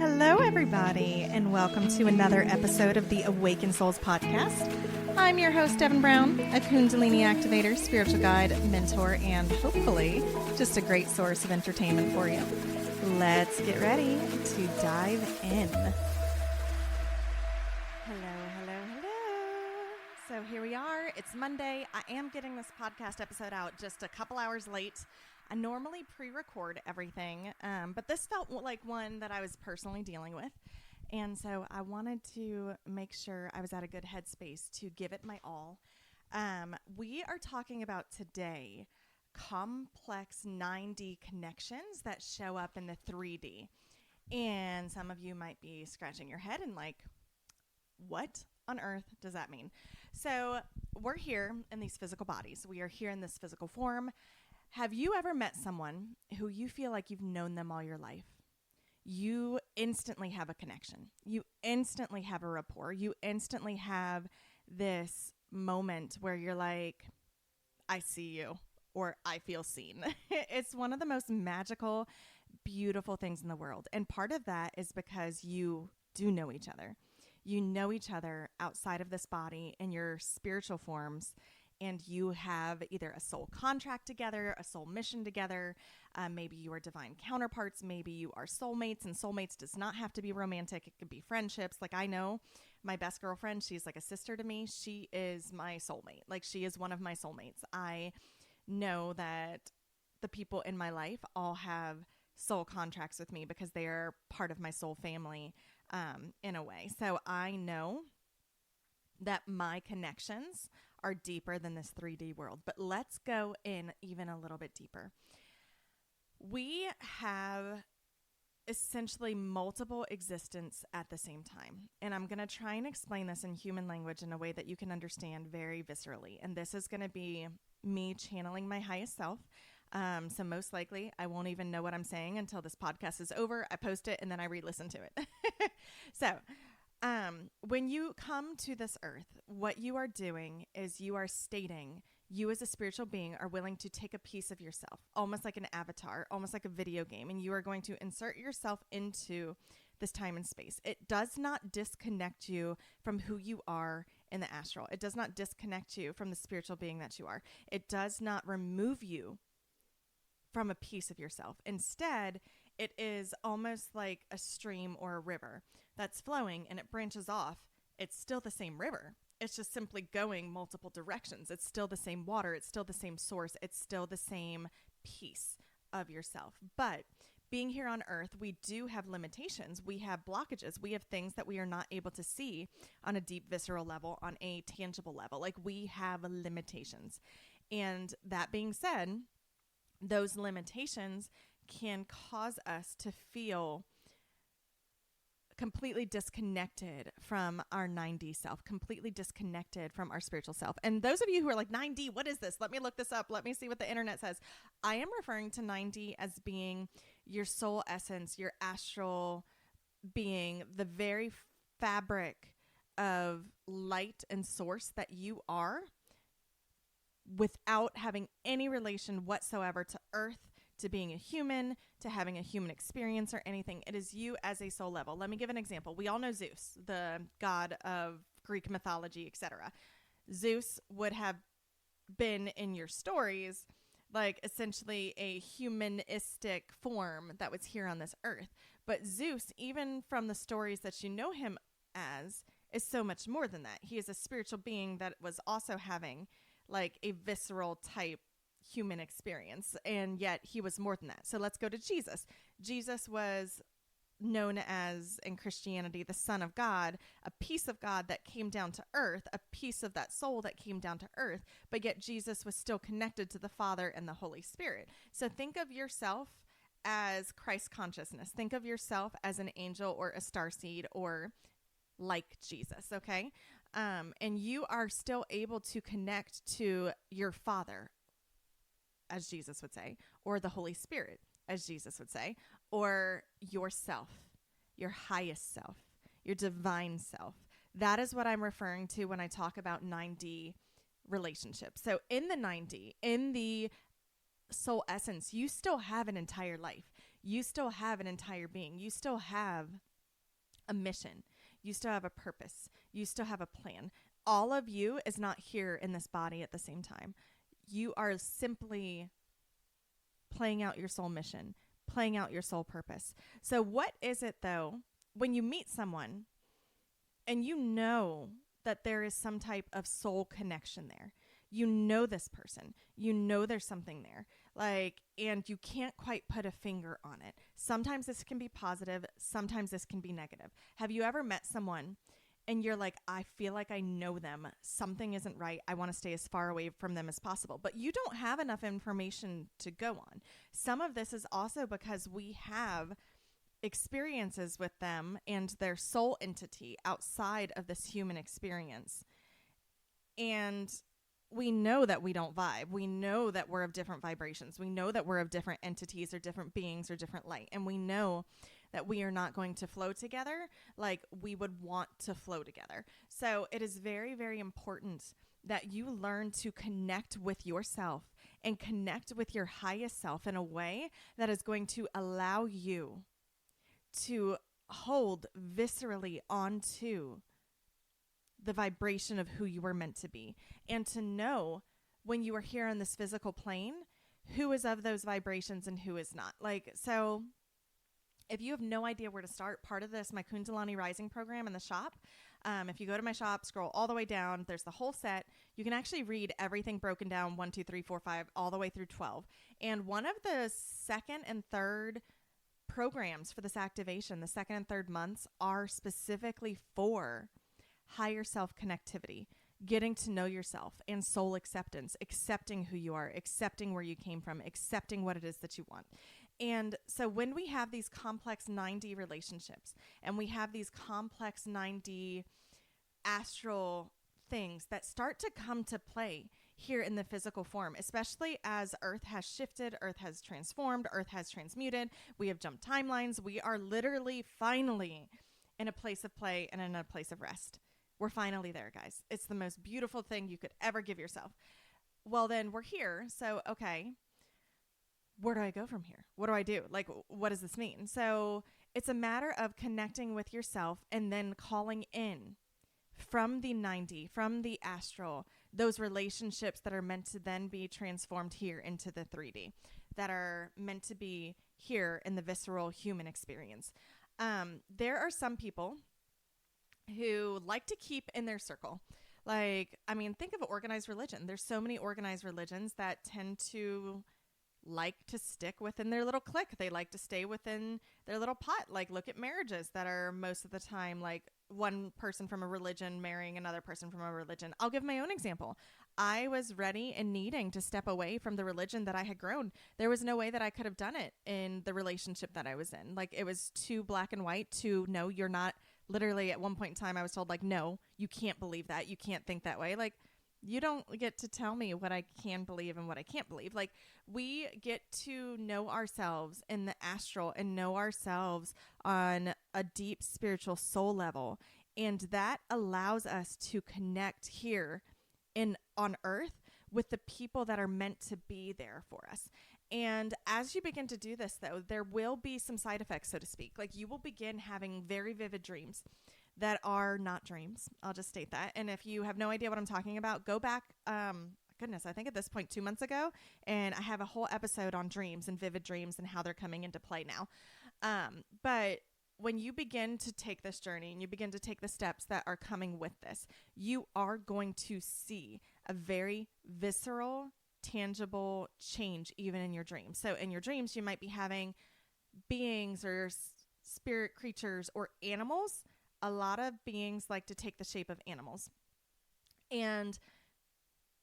Hello, everybody, and welcome to another episode of the Awakened Souls podcast. I'm your host, Devin Brown, a Kundalini activator, spiritual guide, mentor, and hopefully just a great source of entertainment for you. Let's get ready to dive in. Hello. So here we are. It's Monday. I am getting this podcast episode out just a couple hours late. I normally pre-record everything, but this felt like one that I was personally dealing with. And so I wanted to make sure I was at a good headspace to give it my all. We are talking about today complex 9D connections that show up in the 3D. And some of you might be scratching your head and like, what on earth does that mean? So we're here in these physical bodies. We are here in this physical form. Have you ever met someone who you feel like you've known them all your life? You instantly have a connection. You instantly have a rapport. You instantly have this moment where you're like, I see you, or I feel seen. It's one of the most magical, beautiful things in the world. And part of that is because you do know each other. You know each other outside of this body in your spiritual forms. And you have either a soul contract together, a soul mission together. Maybe you are divine counterparts. Maybe you are soulmates. And soulmates does not have to be romantic. It could be friendships. Like I know my best girlfriend, she's like a sister to me. She is my soulmate. Like she is one of my soulmates. I know that the people in my life all have soul contracts with me because they are part of my soul family in a way. So I know that my connections are deeper than this 3D world. But let's go in even a little bit deeper. We have essentially multiple existence at the same time. And I'm going to try and explain this in human language in a way that you can understand very viscerally. And this is going to be me channeling my highest self. So most likely I won't even know what I'm saying until this podcast is over. I post it and then I re-listen to it. So when you come to this earth, what you are doing is you are stating you as a spiritual being are willing to take a piece of yourself, almost like an avatar, almost like a video game, and you are going to insert yourself into this time and space. It does not disconnect you from who you are in the astral. It does not disconnect you from the spiritual being that you are. It does not remove you from a piece of yourself. Instead, it is almost like a stream or a river that's flowing and it branches off. It's still the same river. It's just simply going multiple directions. It's still the same water. It's still the same source. It's still the same piece of yourself. But being here on earth, we do have limitations. We have blockages. We have things that we are not able to see on a deep visceral level, on a tangible level. Like we have limitations. And that being said, those limitations can cause us to feel completely disconnected from our 9D self, completely disconnected from our spiritual self. And those of you who are like, 9D, what is this? Let me look this up. Let me see what the internet says. I am referring to 9D as being your soul essence, your astral being, the very fabric of light and source that you are, without having any relation whatsoever to earth, to being a human, to having a human experience or anything. It is you as a soul level. Let me give an example. We all know Zeus, the god of Greek mythology, etc. Zeus would have been in your stories like essentially a humanistic form that was here on this earth. But Zeus, even from the stories that you know him as, is so much more than that. He is a spiritual being that was also having like a visceral type human experience, and yet he was more than that. So let's go to Jesus. Jesus was known as, in Christianity, the Son of God, a piece of God that came down to earth, a piece of that soul that came down to earth, but yet Jesus was still connected to the Father and the Holy Spirit. So think of yourself as Christ consciousness. Think of yourself as an angel or a starseed or like Jesus, okay? And you are still able to connect to your Father, as Jesus would say, or the Holy Spirit, as Jesus would say, or yourself, your highest self, your divine self. That is what I'm referring to when I talk about 9D relationships. So in the 9D, in the soul essence, you still have an entire life. You still have an entire being. You still have a mission. You still have a purpose. You still have a plan. All of you is not here in this body at the same time. You are simply playing out your soul mission, playing out your soul purpose. So what is it though, when you meet someone and you know that there is some type of soul connection there? You know this person, you know there's something there, like, and you can't quite put a finger on it. Sometimes this can be positive, sometimes this can be negative. Have you ever met someone and you're like, I feel like I know them, something isn't right, I want to stay as far away from them as possible, but you don't have enough information to go on? Some of this is also because we have experiences with them and their soul entity outside of this human experience. And we know that we don't vibe. We know that we're of different vibrations. We know that we're of different entities or different beings or different light. And we know that we are not going to flow together like we would want to flow together. So it is very, very important that you learn to connect with yourself and connect with your highest self in a way that is going to allow you to hold viscerally onto the vibration of who you were meant to be, and to know when you are here on this physical plane, who is of those vibrations and who is not. Like, so if you have no idea where to start, part of this, my Kundalini Rising program in the shop, if you go to my shop, scroll all the way down, there's the whole set. You can actually read everything broken down 1, 2, 3, 4, 5, all the way through 12. And one of the second and third programs for this activation, the second and third months, are specifically for higher self connectivity, getting to know yourself, and soul acceptance, accepting who you are, accepting where you came from, accepting what it is that you want. And so when we have these complex 9D relationships and we have these complex 9D astral things that start to come to play here in the physical form, especially as Earth has shifted, Earth has transformed, Earth has transmuted, we have jumped timelines, we are literally finally in a place of play and in a place of rest. We're finally there, guys. It's the most beautiful thing you could ever give yourself. Well, then we're here. So, okay, where do I go from here? What do I do? Like, what does this mean? So it's a matter of connecting with yourself and then calling in from the 9D, from the astral, those relationships that are meant to then be transformed here into the 3D, that are meant to be here in the visceral human experience. There are some people who like to keep in their circle. Like, I mean, think of organized religion. There's so many organized religions that tend to like to stick within their little clique. They like to stay within their little pot. Like, look at marriages that are most of the time like one person from a religion marrying another person from a religion. I'll give my own example. I was ready and needing to step away from the religion that I had grown. There was no way that I could have done it in the relationship that I was in. Like, it was too black and white to, no, you're not. Literally at one point in time, I was told, like, no, you can't believe that. You can't think that way. Like, you don't get to tell me what I can believe and what I can't believe. Like, we get to know ourselves in the astral and know ourselves on a deep spiritual soul level. And that allows us to connect here on earth with the people that are meant to be there for us. And as you begin to do this, though, there will be some side effects, so to speak. Like, you will begin having very vivid dreams that are not dreams. I'll just state that. And if you have no idea what I'm talking about, go back, goodness, I think at this point 2 months ago, and I have a whole episode on dreams and vivid dreams and how they're coming into play now. But when you begin to take this journey and you begin to take the steps that are coming with this, you are going to see a very visceral, tangible change even in your dreams. So in your dreams, you might be having beings or spirit creatures or animals. A lot of beings like to take the shape of animals. And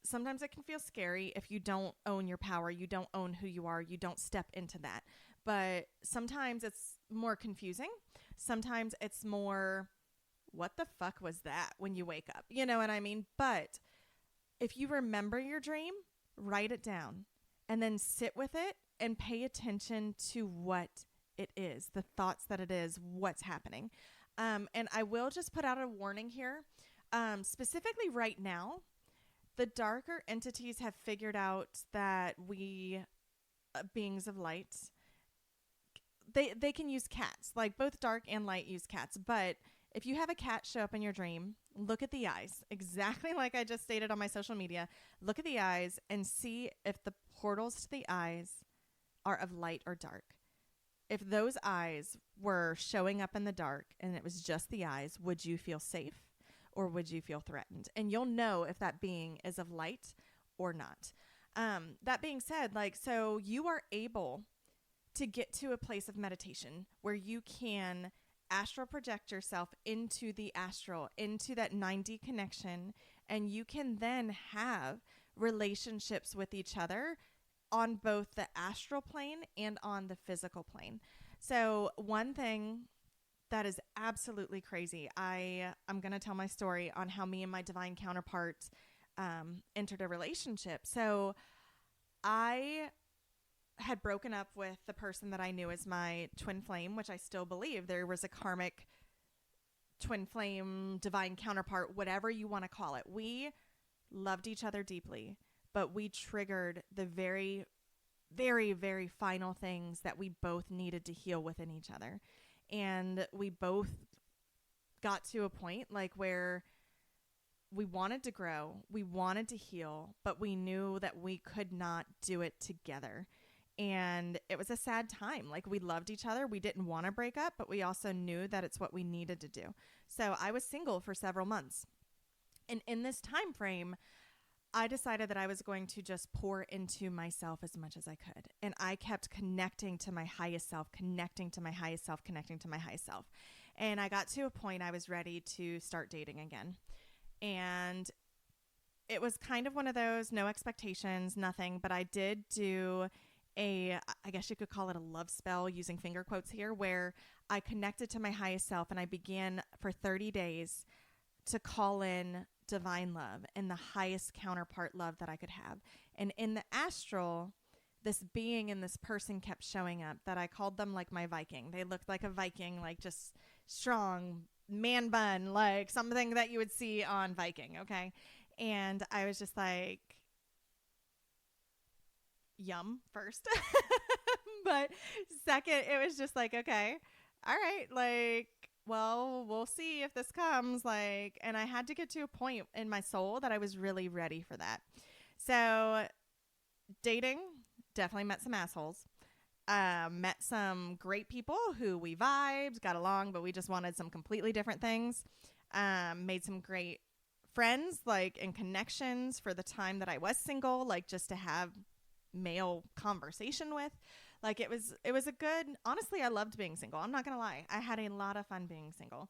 sometimes it can feel scary if you don't own your power, you don't own who you are, you don't step into that. But sometimes it's more confusing. Sometimes it's more, what the fuck was that when you wake up? You know what I mean? But if you remember your dream, write it down and then sit with it and pay attention to what it is, the thoughts that it is, what's happening. And I will just put out a warning here. Specifically right now, the darker entities have figured out that we, beings of light, they can use cats. Like both dark and light use cats. But if you have a cat show up in your dream, look at the eyes. Exactly like I just stated on my social media. Look at the eyes and see if the portals to the eyes are of light or dark. If those eyes were showing up in the dark and it was just the eyes, would you feel safe or would you feel threatened? And you'll know if that being is of light or not. That being said, like, so you are able to get to a place of meditation where you can astral project yourself into the astral, into that 9D connection, and you can then have relationships with each other on both the astral plane and on the physical plane. So one thing that is absolutely crazy, I'm going to tell my story on how me and my divine counterpart entered a relationship. So I had broken up with the person that I knew as my twin flame, which I still believe there was a karmic twin flame, divine counterpart, whatever you want to call it. We loved each other deeply, but we triggered the very, very, very final things that we both needed to heal within each other. And we both got to a point like where we wanted to grow, we wanted to heal, but we knew that we could not do it together. And it was a sad time. Like, we loved each other. We didn't want to break up, but we also knew that it's what we needed to do. So I was single for several months. And in this time frame, I decided that I was going to just pour into myself as much as I could. And I kept connecting to my highest self, connecting to my highest self, connecting to my highest self. And I got to a point I was ready to start dating again. And it was kind of one of those, no expectations, nothing. But I did do I guess you could call it a love spell, using finger quotes here, where I connected to my highest self and I began for 30 days to call in divine love and the highest counterpart love that I could have. And in the astral, this being and this person kept showing up that I called them like my Viking. They looked like a Viking, like just strong man bun, like something that you would see on Viking. Okay. And I was just like, yum first. But second, it was just like, okay, all right, like, well, we'll see if this comes, like, and I had to get to a point in my soul that I was really ready for that. So dating, definitely met some assholes, met some great people who we vibed, got along, but we just wanted some completely different things. Made some great friends, like, and connections for the time that I was single, like, just to have male conversation with. Like, it was a good, honestly, I loved being single. I'm not gonna lie, I had a lot of fun being single.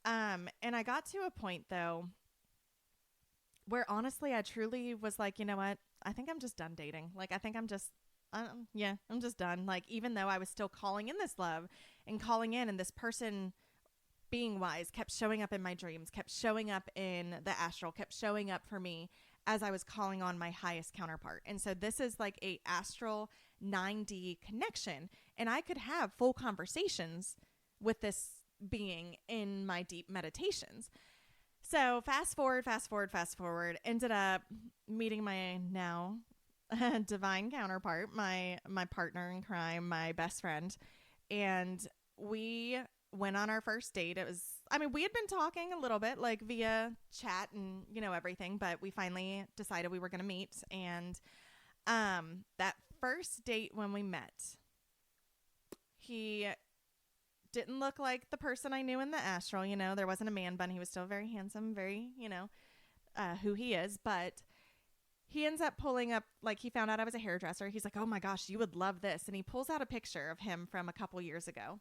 And I got to a point though where honestly I truly was like, you know what, I think I'm just done dating. Like, I think I'm just done. Like, even though I was still calling in this love and calling in, and this person, being wise, kept showing up in my dreams, kept showing up in the astral, kept showing up for me as I was calling on my highest counterpart. And so this is like a astral 9D connection. And I could have full conversations with this being in my deep meditations. So fast forward, ended up meeting my now divine counterpart, my partner in crime, my best friend. And we went on our first date. It was, I mean, we had been talking a little bit, like, via chat and, you know, everything, but we finally decided we were going to meet. And that first date when we met, he didn't look like the person I knew in the astral. You know, there wasn't a man bun. He was still very handsome, very, you know, who he is. But he ends up pulling up, like, he found out I was a hairdresser. He's like, oh my gosh, you would love this. And he pulls out a picture of him from a couple years ago.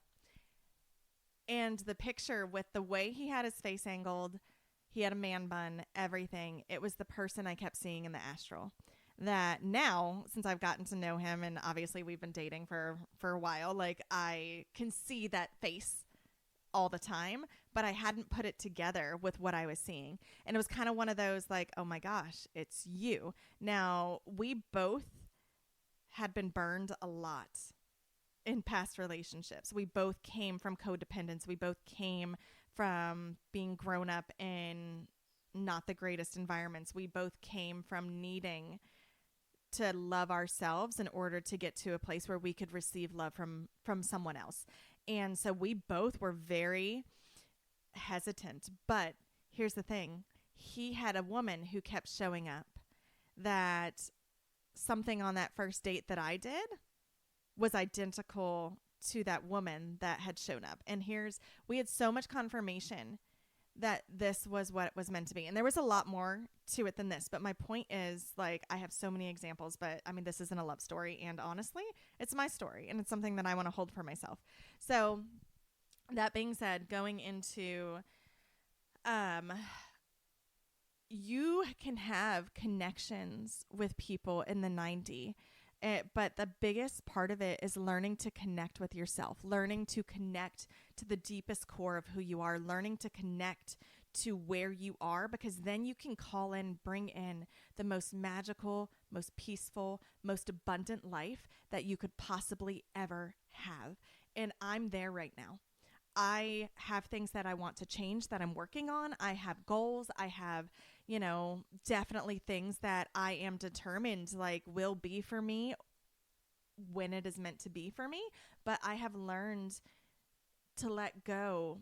And the picture, with the way he had his face angled, he had a man bun, everything. It was the person I kept seeing in the astral. That now, since I've gotten to know him, and obviously we've been dating for a while, like, I can see that face all the time, but I hadn't put it together with what I was seeing. And it was kind of one of those, like, oh my gosh, it's you. Now, we both had been burned a lot in past relationships. We both came from codependence. We both came from being grown up in not the greatest environments. We both came from needing to love ourselves in order to get to a place where we could receive love from someone else. And so we both were very hesitant. But here's the thing. He had a woman who kept showing up, that something on that first date that I did was identical to that woman that had shown up. And we had so much confirmation that this was what was meant to be. And there was a lot more to it than this. But my point is, like, I have so many examples, but I mean, this isn't a love story. And honestly, it's my story, and it's something that I want to hold for myself. So that being said, going into, you can have connections with people in the 90. But the biggest part of it is learning to connect with yourself, learning to connect to the deepest core of who you are, learning to connect to where you are, because then you can call in, bring in the most magical, most peaceful, most abundant life that you could possibly ever have. And I'm there right now. I have things that I want to change that I'm working on. I have goals. I have, definitely things that I am determined will be for me when it is meant to be for me. But I have learned to let go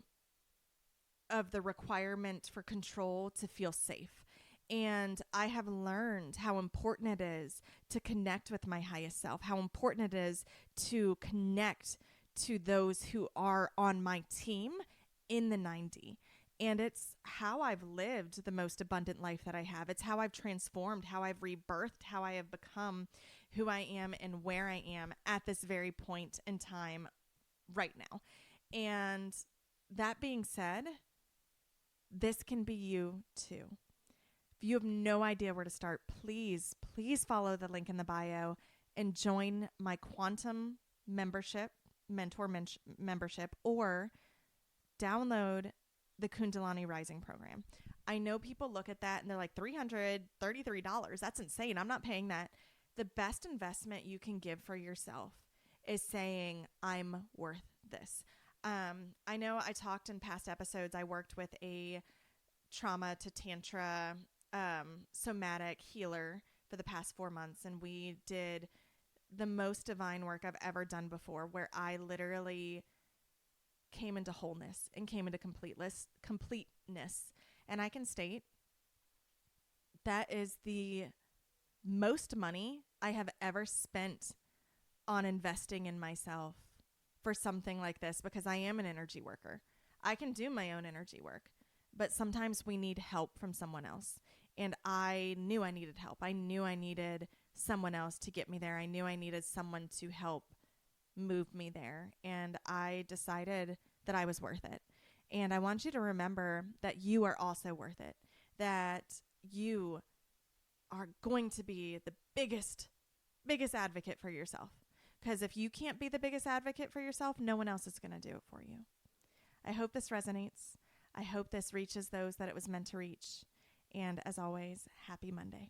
of the requirement for control to feel safe. And I have learned how important it is to connect with my highest self, how important it is to connect to those who are on my team in the 90. And it's how I've lived the most abundant life that I have. It's how I've transformed, how I've rebirthed, how I have become who I am and where I am at this very point in time right now. And that being said, this can be you too. If you have no idea where to start, please follow the link in the bio and join my quantum mentor membership, or download the Kundalini Rising program. I know people look at that and they're like, $333. That's insane. I'm not paying that. The best investment you can give for yourself is saying, I'm worth this. I know I talked in past episodes, I worked with a trauma to tantra somatic healer for the past 4 months, and we did the most divine work I've ever done before, where I literally came into wholeness and came into completeness. And I can state that is the most money I have ever spent on investing in myself for something like this, because I am an energy worker. I can do my own energy work, but sometimes we need help from someone else. And I knew I needed help. I knew I needed someone else to get me there. I knew I needed someone to help move me there. And I decided that I was worth it. And I want you to remember that you are also worth it, that you are going to be the biggest advocate for yourself. Because if you can't be the biggest advocate for yourself, no one else is going to do it for you. I hope this resonates. I hope this reaches those that it was meant to reach. And as always, happy Monday.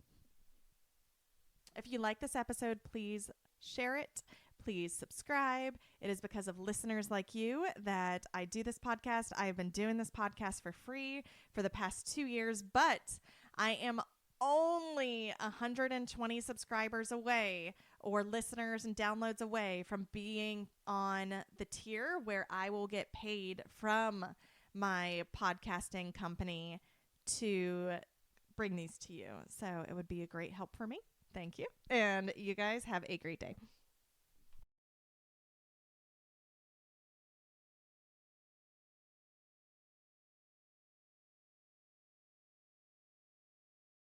If you like this episode, please share it. Please subscribe. It is because of listeners like you that I do this podcast. I have been doing this podcast for free for the past 2 years, but I am only 120 subscribers away, or listeners and downloads away, from being on the tier where I will get paid from my podcasting company to bring these to you. So it would be a great help for me. Thank you. And you guys have a great day.